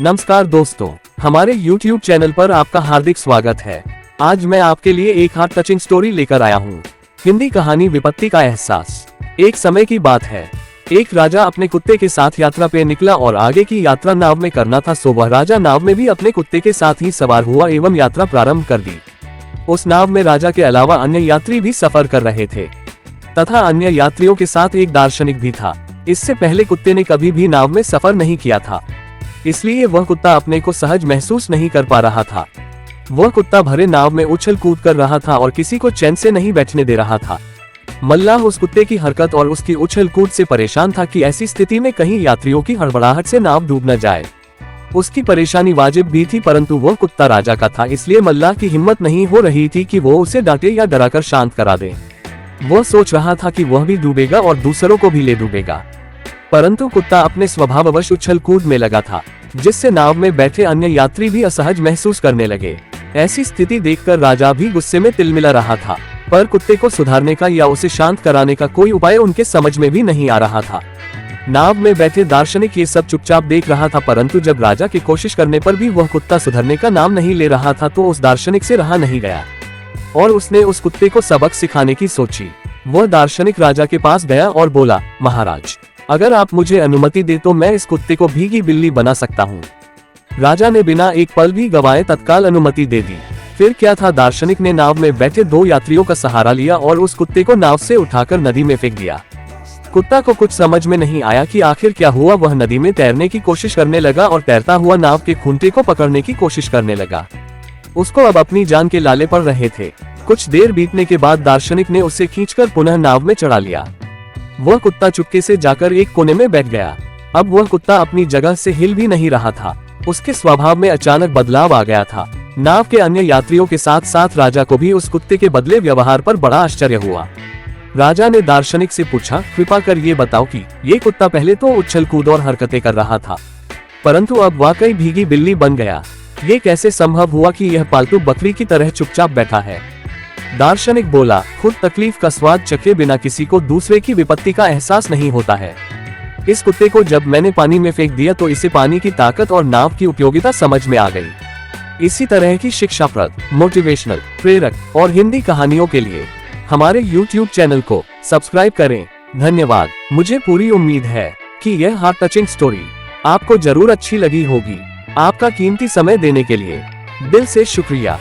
नमस्कार दोस्तों, हमारे YouTube चैनल पर आपका हार्दिक स्वागत है। आज मैं आपके लिए एक हार्ट टचिंग स्टोरी लेकर आया हूँ। हिंदी कहानी विपत्ति का एहसास। एक समय की बात है, एक राजा अपने कुत्ते के साथ यात्रा पे निकला और आगे की यात्रा नाव में करना था, सो वह राजा नाव में भी अपने कुत्ते के साथ ही सवार हुआ एवं यात्रा प्रारंभ कर दी। उस नाव में राजा के अलावा अन्य यात्री भी सफर कर रहे थे तथा अन्य यात्रियों के साथ एक दार्शनिक भी था। इससे पहले कुत्ते ने कभी भी नाव में सफर नहीं किया था, इसलिए वह कुत्ता अपने को सहज महसूस नहीं कर पा रहा था। वह कुत्ता भरे नाव में उछल कूद कर रहा था और किसी को चैन से नहीं बैठने दे रहा था। मल्लाह उस कुत्ते की हरकत और उसकी उछल कूद से परेशान था कि ऐसी स्थिति में कहीं यात्रियों की हड़बड़ाहट से नाव डूब न जाए। उसकी परेशानी वाजिब भी थी, परंतु वह कुत्ता राजा का था, इसलिए मल्लाह की हिम्मत नहीं हो रही थी कि वो उसे डांटे या डराकर शांत करा दे। वह सोच रहा था कि वह भी डूबेगा और दूसरों को भी ले डूबेगा, परंतु कुत्ता अपने स्वभाववश उछल कूद में लगा था, जिससे नाव में बैठे अन्य यात्री भी असहज महसूस करने लगे। ऐसी स्थिति देखकर राजा भी गुस्से में तिलमिला रहा था, पर कुत्ते को सुधारने का या उसे शांत कराने का कोई उपाय उनके समझ में भी नहीं आ रहा था। नाव में बैठे दार्शनिक ये सब चुपचाप देख रहा था, परंतु जब राजा की कोशिश करने पर भी वह कुत्ता सुधरने का नाम नहीं ले रहा था, तो उस दार्शनिक से रहा नहीं गया और उसने उस कुत्ते को सबक सिखाने की सोची। वह दार्शनिक राजा के पास गया और बोला, महाराज, अगर आप मुझे अनुमति दे तो मैं इस कुत्ते को भीगी बिल्ली बना सकता हूँ। राजा ने बिना एक पल भी गवाए तत्काल अनुमति दे दी। फिर क्या था, दार्शनिक ने नाव में बैठे दो यात्रियों का सहारा लिया और उस कुत्ते को नाव से उठाकर नदी में फेंक दिया। कुत्ता को कुछ समझ में नहीं आया कि आखिर क्या हुआ। वह नदी में तैरने की कोशिश करने लगा और तैरता हुआ नाव के खूंटे को पकड़ने की कोशिश करने लगा। उसको अब अपनी जान के लाले पड़ रहे थे। कुछ देर बीतने के बाद दार्शनिक ने उसे खींचकर पुनः नाव में चढ़ा लिया। वह कुत्ता चुपके से जाकर एक कोने में बैठ गया। अब वह कुत्ता अपनी जगह से हिल भी नहीं रहा था। उसके स्वभाव में अचानक बदलाव आ गया था। नाव के अन्य यात्रियों के साथ साथ राजा को भी उस कुत्ते के बदले व्यवहार पर बड़ा आश्चर्य हुआ। राजा ने दार्शनिक से पूछा, कृपा कर ये बताओ कि ये कुत्ता पहले तो उछल कूद और हरकतें कर रहा था, परंतु अब वाकई भीगी बिल्ली बन गया। ये कैसे संभव हुआ कि यह पालतू बकरी की तरह चुपचाप बैठा है? दार्शनिक बोला, खुद तकलीफ का स्वाद चखे बिना किसी को दूसरे की विपत्ति का एहसास नहीं होता है। इस कुत्ते को जब मैंने पानी में फेंक दिया तो इसे पानी की ताकत और नाव की उपयोगिता समझ में आ गई। इसी तरह की शिक्षाप्रद, मोटिवेशनल, प्रेरक और हिंदी कहानियों के लिए हमारे YouTube चैनल को सब्सक्राइब करें। धन्यवाद। मुझे पूरी उम्मीद है कि यह हार्ट टचिंग स्टोरी आपको जरूर अच्छी लगी होगी। आपका कीमती समय देने के लिए दिल से शुक्रिया।